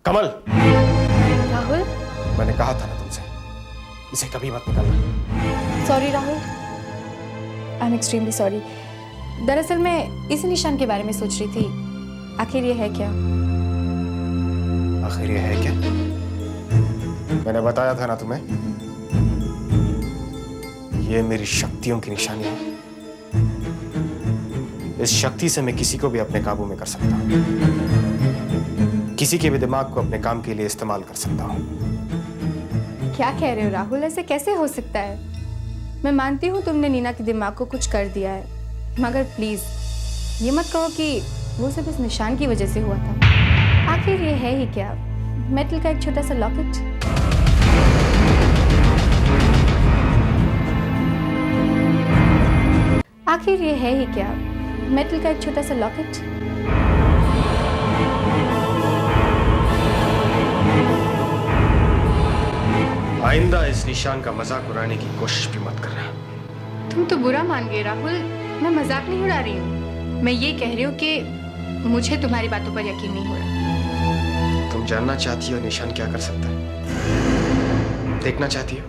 कमल, राहुल, मैंने कहा था ना तुमसे, इसे कभी मत निकालना। Sorry Rahul, I am extremely sorry. दरअसल मैं इसी निशान के बारे में सोच रही थी, आखिर ये है क्या? आखिर ये है क्या? मैंने बताया था ना तुम्हें, ये मेरी शक्तियों की निशानी है। इस शक्ति से मैं किसी को भी अपने काबू में कर सकता हूं, किसी के भी दिमाग को अपने काम के लिए इस्तेमाल कर सकता हूं। क्या कह रहे हो राहुल, ऐसे कैसे हो सकता है? मैं मानती हूँ तुमने नीना के दिमाग को कुछ कर दिया है, मगर प्लीज ये मत कहो कि वो सब इस निशान की वजह से हुआ था। आखिर ये है ही क्या? मेटल का एक छोटा सा लॉकेट? आखिर ये है ही क्या? मेटल का एक छोटा सा लॉकेट? आइंदा इस निशान का मजाक उड़ाने की कोशिश भी मत करना। तुम तो बुरा मान गए राहुल, मैं मजाक नहीं उड़ा रही हूँ। मैं ये कह रही हूँ कि मुझे तुम्हारी बातों पर यकीन नहीं हो रहा। तुम जानना चाहती हो निशान क्या कर सकता है? देखना चाहती हो?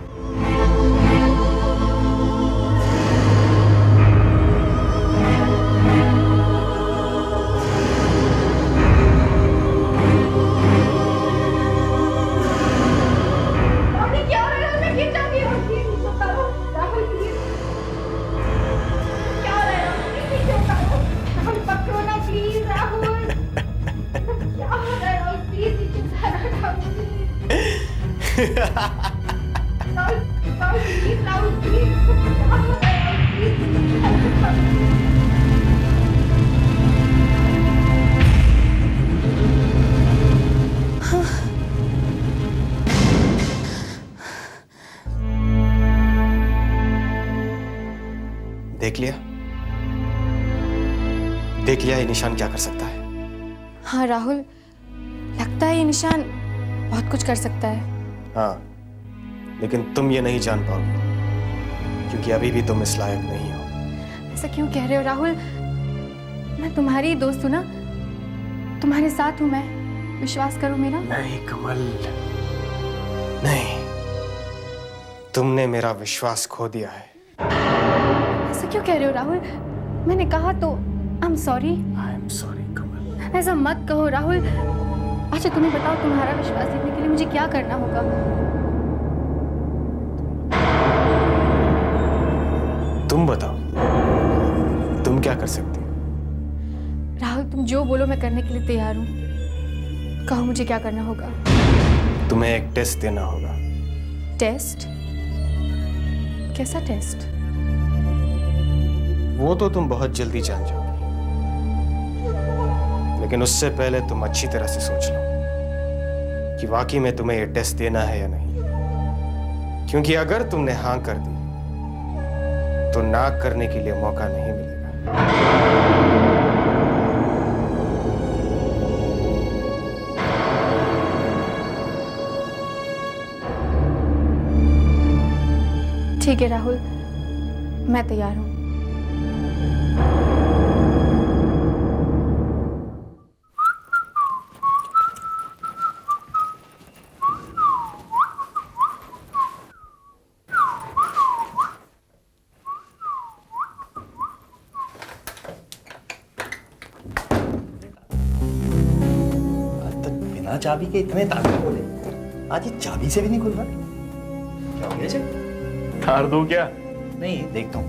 देख लिया? देख लिया ये निशान क्या कर सकता है? हाँ राहुल, लगता है ये निशान बहुत कुछ कर सकता है। हाँ, लेकिन तुम ये नहीं जान पाओगे, क्योंकि अभी भी तुम इस लायक नहीं हो। ऐसा क्यों कह रहे हो राहुल? मैं तुम्हारी दोस्त हूँ ना, तुम्हारे साथ हूँ मैं, विश्वास करो मेरा। नहीं कमल, नहीं, तुमने मेरा विश्वास खो दिया है। ऐसा क्यों कह रहे हो राहुल? मैंने कहा तो I am sorry. I am sorry Kamal. ऐसा मत कहो राहुल। अच्छा तुम्हें बताओ, तुम्हारा विश्वास जीतने के लिए मुझे क्या करना होगा? तुम बताओ, तुम क्या कर सकती हो? राहुल तुम जो बोलो मैं करने के लिए तैयार हूँ। कहो मुझे क्या करना होगा? तुम्हें एक टेस्ट देना होगा। टेस्ट? कैसा टेस्ट? वो तो तुम बहुत जल्दी जान जाओगी, लेकिन उससे पहले तुम अच्छी तरह से सोच लो कि वाकई में तुम्हें ये टेस्ट देना है या नहीं। क्योंकि अगर तुमने हाँ कर दी तो ना करने के लिए मौका नहीं मिलेगा। ठीक है राहुल, मैं तैयार हूँ। बिना चाबी के इतने ताले खोले, आज ये चाबी से भी नहीं खुल रहा। क्या हो गया जी? तार दूं क्या? नहीं, देखता हूँ।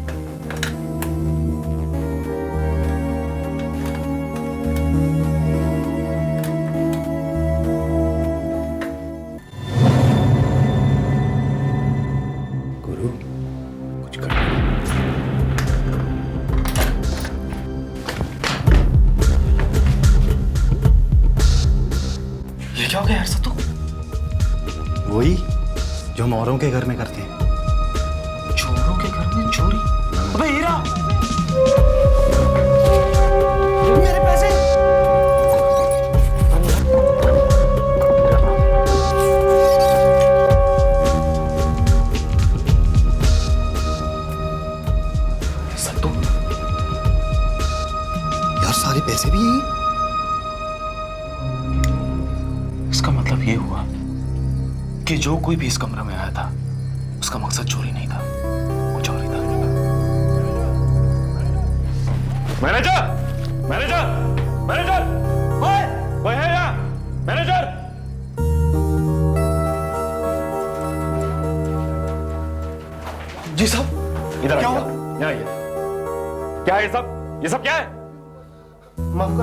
गुरु, कुछ कर। ये क्या हो गया यार सत्तू? वही जो हम औरों के घर में करते हैं। चोरों के घर में चोरी? अबे हीरा! मेरे पैसे! सत्तू, यार सारे पैसे भी यही। इसका मतलब ये हुआ कि जो कोई भी इस कमरे में आया था उसका मकसद चोरी नहीं था, कुछ और ही था। मैनेजर, मैनेजर, मैनेजर, कोई है यहाँ? मैनेजर! जी साहब, इधर क्या आइए, हुआ? यहाँ आइए। क्या है ये सब? ये सब क्या है? माफ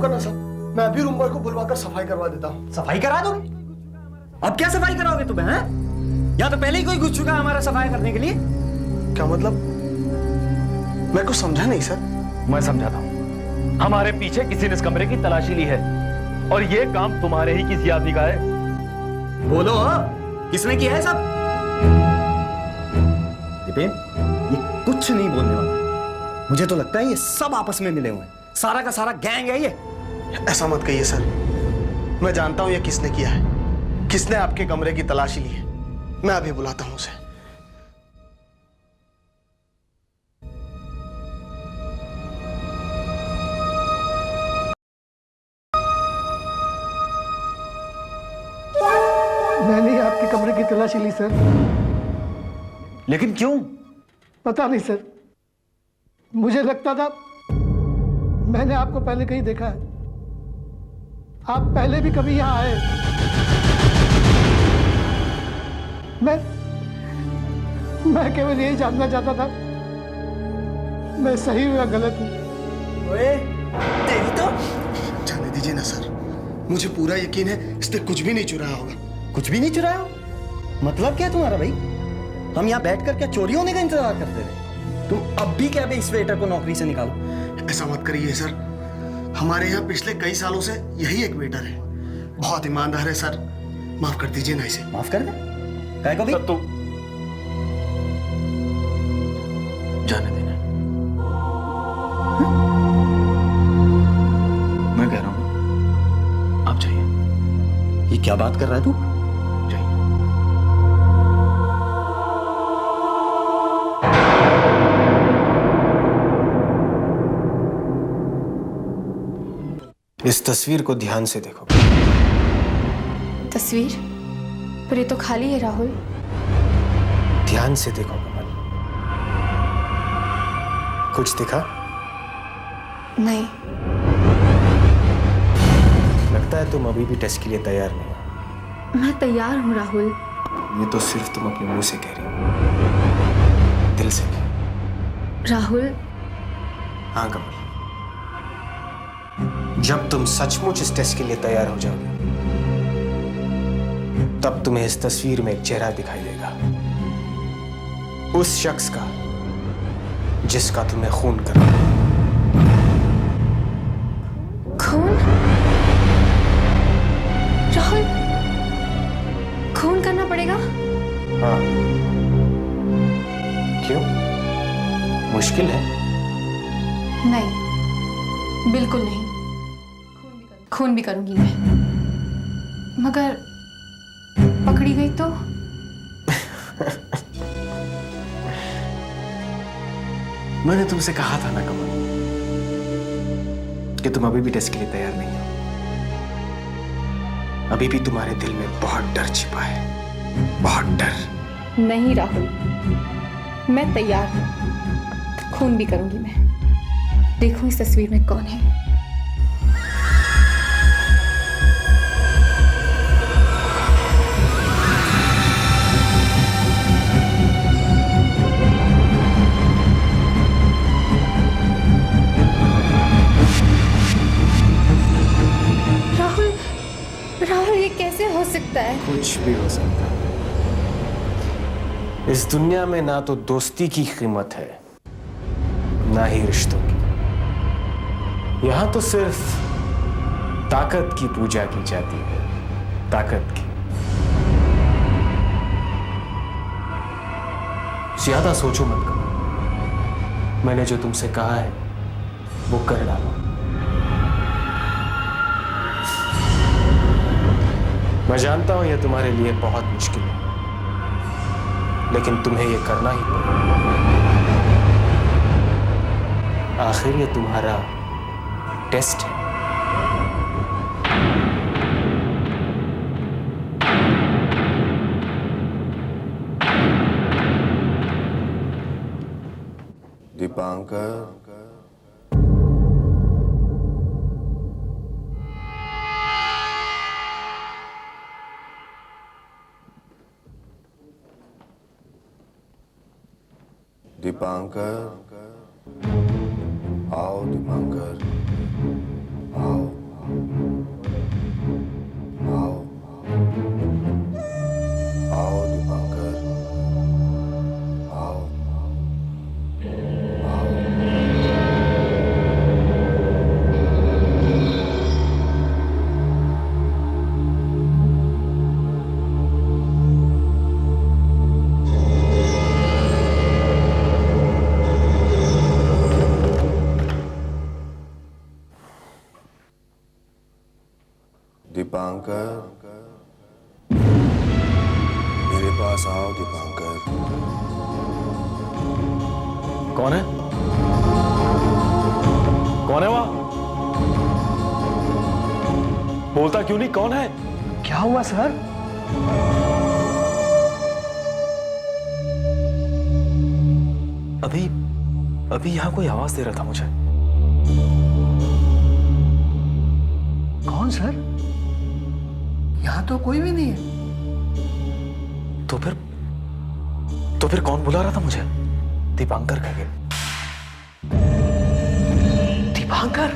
करना साहब, मैं अभी रूम बॉय को बुलवाकर सफाई करवा देता हूँ। सफाई करा दोगे? अब क्या सफाई कराओगे तुम्हें, हैं? या तो पहले ही कोई घुस चुका है हमारा सफाई करने के लिए? क्या मतलब? मैं कुछ समझा नहीं सर। मैं समझाता हूँ। हमारे पीछे किसी ने इस कमरे की तलाशी ली है और ये काम तुम्हारे ही किसी आदमी का है। बोलो, किसने किया है सब? दिपेन, ये कुछ नहीं बोलने वाला। मुझे तो लगता है ये सब आपस में मिले हुए हैं। सारा का सारा गैंग है ये। ऐसा मत कहिए सर, मैं जानता हूं ये किसने किया है, किसने आपके कमरे की तलाशी ली है। मैं अभी बुलाता हूं उसे। मैंने ही आपके कमरे की तलाशी ली सर। लेकिन क्यों? पता नहीं सर, मुझे लगता था मैंने आपको पहले कहीं देखा है। आप पहले भी कभी यहाँ आए। मैं केवल यही जानना चाहता था मैं सही हूं या गलत हूं। ओए, तेरी तो जाने दीजिए ना सर, मुझे पूरा यकीन है इसने कुछ भी नहीं चुराया होगा। कुछ भी नहीं चुराया? मतलब क्या तुम्हारा भाई? हम यहाँ बैठकर क्या चोरी होने का इंतजार करते रहे? तुम अब भी क्या इस वेटर को नौकरी से निकालो? ऐसा मत करिए सर, हमारे यहाँ पिछले कई सालों से यही एक वेटर है, बहुत ईमानदार है सर। माफ कर दीजिए ना इसे। माफ कर दे? काय को भी? सर, तू जाने देना। मैं कह रहा हूं आप जाइए। ये क्या बात कर रहा है तू? जाइए। इस तस्वीर को ध्यान से देखो। तस्वीर? पर ये तो खाली है राहुल। ध्यान से देखो कमल। कुछ दिखा? नहीं। लगता है तुम अभी भी टेस्ट के लिए तैयार नहीं हो। मैं तैयार हूँ राहुल। ये तो सिर्फ तुम अपने मुंह से कह रही हो, दिल से नहीं। राहुल, हाँ कमल, जब तुम सचमुच इस टेस्ट के लिए तैयार हो जाओगे तब तुम्हें इस तस्वीर में एक चेहरा दिखाई देगा, उस शख्स का जिसका तुम्हें खून करना है। खून? राहुल, खून करना पड़ेगा? हाँ। क्यों? मुश्किल है? नहीं, बिल्कुल नहीं। खून भी करूंगी मैं, मगर पकड़ी गई तो? मैंने तुमसे कहा था ना कमल कि तुम अभी भी टेस्ट के लिए तैयार नहीं हो। अभी भी तुम्हारे दिल में बहुत डर छिपा है, बहुत डर। नहीं राहुल, मैं तैयार हूं। खून भी करूंगी मैं। देखो इस तस्वीर में कौन है। राहुल, ये कैसे हो सकता है? कुछ भी हो सकता है। इस दुनिया में ना तो दोस्ती की कीमत है, ना ही रिश्तों की। यहां तो सिर्फ ताकत की पूजा की जाती है, ताकत की। ज्यादा सोचो मत करो। मैंने जो तुमसे कहा है वो कर डालो। मैं जानता हूं यह तुम्हारे लिए बहुत मुश्किल है, लेकिन तुम्हें यह करना ही पड़ेगा। आखिर ये तुम्हारा टेस्ट है। दीपांकर दीपांकर आओ दीपांकर आओ आओ आओ दीपांकर आओ आओ दीपांकर मेरे पास आओ दीपांकर कौन है? कौन है वहां? बोलता क्यों नहीं? कौन है? क्या हुआ सर? अभी अभी यहां कोई आवाज दे रहा था मुझे। कौन सर? यहाँ तो कोई भी नहीं है। तो फिर कौन बुला रहा था मुझे? दीपांकर कह के। दीपांकर?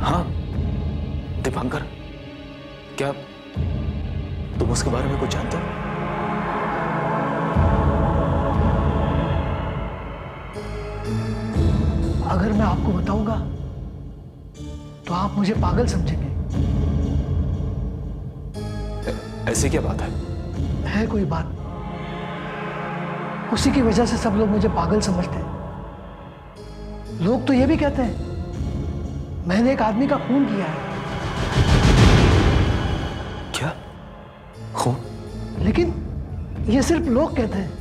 हाँ, दीपांकर। क्या तुम उसके बारे में कुछ जानते हो? अगर मैं आपको बताऊंगा तो आप मुझे पागल समझेंगे। ऐसी क्या बात है? है कोई बात, उसी की वजह से सब लोग मुझे पागल समझते हैं। लोग तो ये भी कहते हैं मैंने एक आदमी का खून किया है। क्या? खून? लेकिन ये सिर्फ लोग कहते हैं,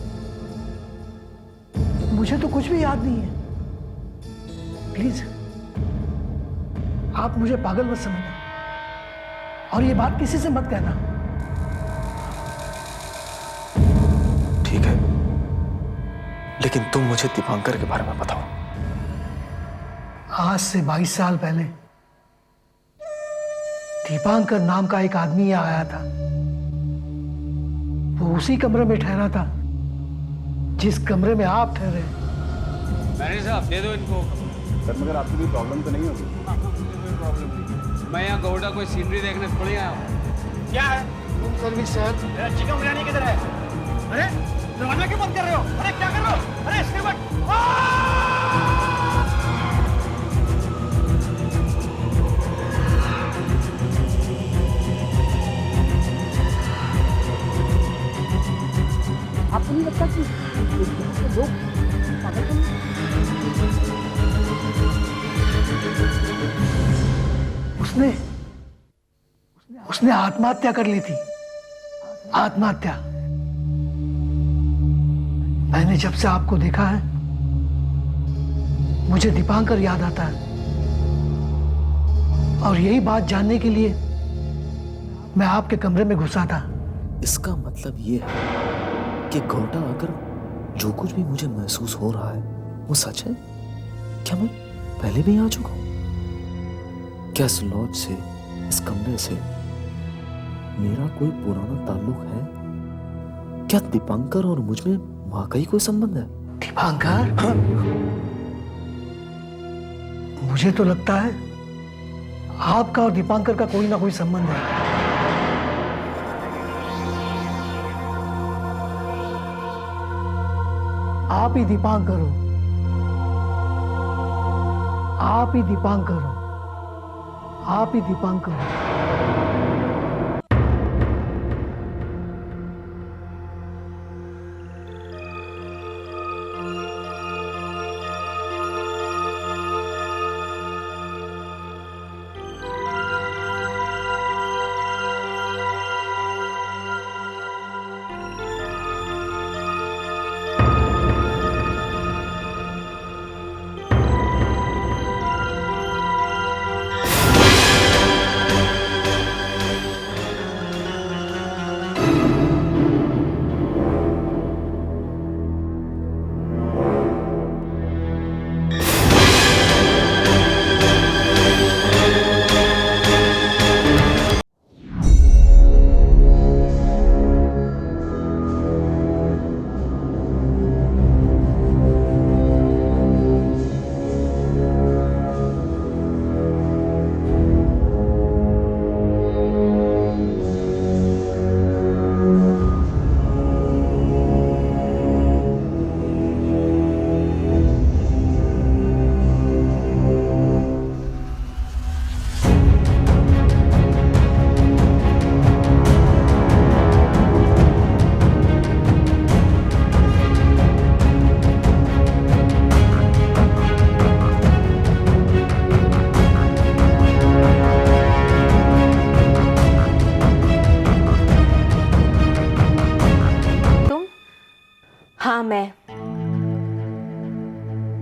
मुझे तो कुछ भी याद नहीं है। प्लीज आप मुझे पागल मत समझना और ये बात किसी से मत कहना। ठीक है, लेकिन तुम मुझे दीपांकर के बारे में बताओ। आज से 22 साल पहले दीपांकर नाम का एक आदमी यहाँ आया था। वो उसी कमरे में ठहरा था जिस कमरे में आप ठहरे। मैनेजर साहब दे दो इनको। सर मगर आपकी कोई प्रॉब्लम तो नहीं होगी? कोई प्रॉब्लम नहीं। मैं यहाँ गौड़ा कोई सीनरी देखने थोड़ी आया हूँ। क्या है? Room service sir. Chicken biryani किधर है? अरे दरवाजा क्यों बंद कर रहे हो? अरे क्या कर रहे हो? अरे श्रीमत आपको नहीं लगता कि लोग पागल तो नहीं? उसने आत्महत्या कर ली थी। आत्महत्या। मैंने जब से आपको देखा है मुझे दीपांकर याद आता है और यही बात जानने के लिए मैं आपके कमरे में घुसा था। इसका मतलब ये है कि घोटा अगर जो कुछ भी मुझे महसूस हो रहा है वो सच है। क्या मैं पहले भी आ चुका हूं? क्या इस लॉज से, इस कमरे से मेरा कोई पुराना ताल्लुक है? क्या दीपांकर और मुझ में वाकई कोई संबंध है? दीपांकर? हाँ? मुझे तो लगता है आपका और दीपांकर का कोई ना कोई संबंध है। आप ही दीपांकर हो। आप ही दीपांकर हो। आप ही दीपांकर हो।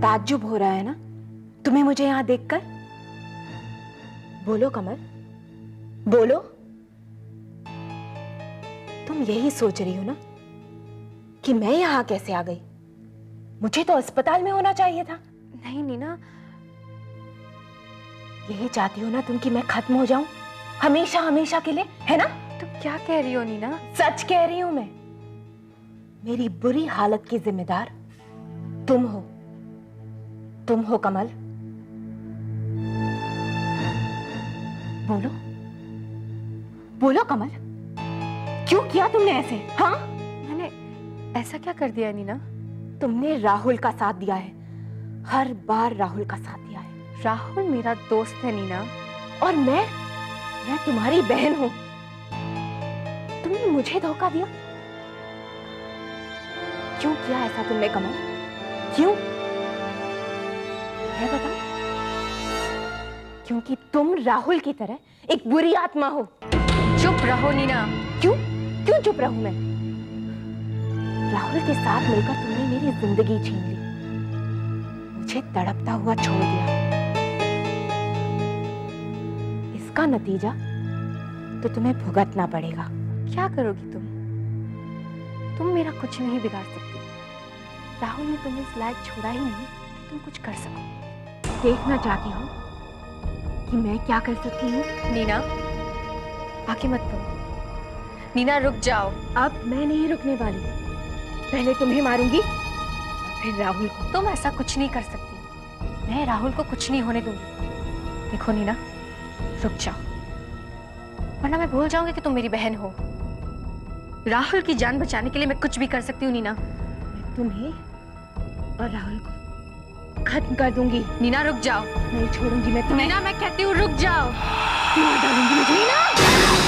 ताज्जुब हो रहा है ना तुम्हें मुझे यहां देखकर? बोलो कमल, बोलो। तुम यही सोच रही हो ना कि मैं यहां कैसे आ गई? मुझे तो अस्पताल में होना चाहिए था। नहीं नीना, यही चाहती हो ना तुम कि मैं खत्म हो जाऊं हमेशा हमेशा के लिए, है ना? तुम क्या कह रही हो नीना? सच कह रही हूं मैं। मेरी बुरी हालत की जिम्मेदार तुम हो। तुम हो कमल। बोलो बोलो कमल, क्यों किया तुमने ऐसे? हाँ, मैंने ऐसा क्या कर दिया नीना? तुमने राहुल का साथ दिया है, हर बार राहुल का साथ दिया है। राहुल मेरा दोस्त है नीना। और मैं तुम्हारी बहन हूं। तुमने मुझे धोखा दिया। क्यों किया ऐसा तुमने कमल? क्यों है बताओ? क्योंकि तुम राहुल की तरह एक बुरी आत्मा हो। चुप रहो नीना। क्यों क्यों चुप रहूं मैं? राहुल के साथ मिलकर तुमने मेरी जिंदगी छीन ली, मुझे तड़पता हुआ छोड़ दिया। इसका नतीजा तो तुम्हें भुगतना पड़ेगा। क्या करोगी तुम? तुम मेरा कुछ नहीं बिगाड़ सकती। राहुल ने तुम्हें इस लायक छोड़ा ही नहीं कि तुम कुछ कर सको। देखना चाहती हो कि मैं क्या कर सकती हूँ? नीना, आगे मत बढ़ो। नीना रुक जाओ। अब मैं नहीं रुकने वाली। पहले तुम्हें मारूंगी फिर राहुल को। तुम ऐसा कुछ नहीं कर सकती। मैं राहुल को कुछ नहीं होने दूंगी। देखो नीना, रुक जाओ, वरना मैं भूल जाऊंगी कि तुम मेरी बहन हो। राहुल की जान बचाने के लिए मैं कुछ भी कर सकती हूँ नीना। मैं तुम्हें और राहुल को खत्म कर दूंगी। नीना रुक जाओ। नहीं छोड़ूंगी मैं तुम्हें। नीना मैं कहती हूँ रुक जाओ। मार डालूंगी मुझे। नीना!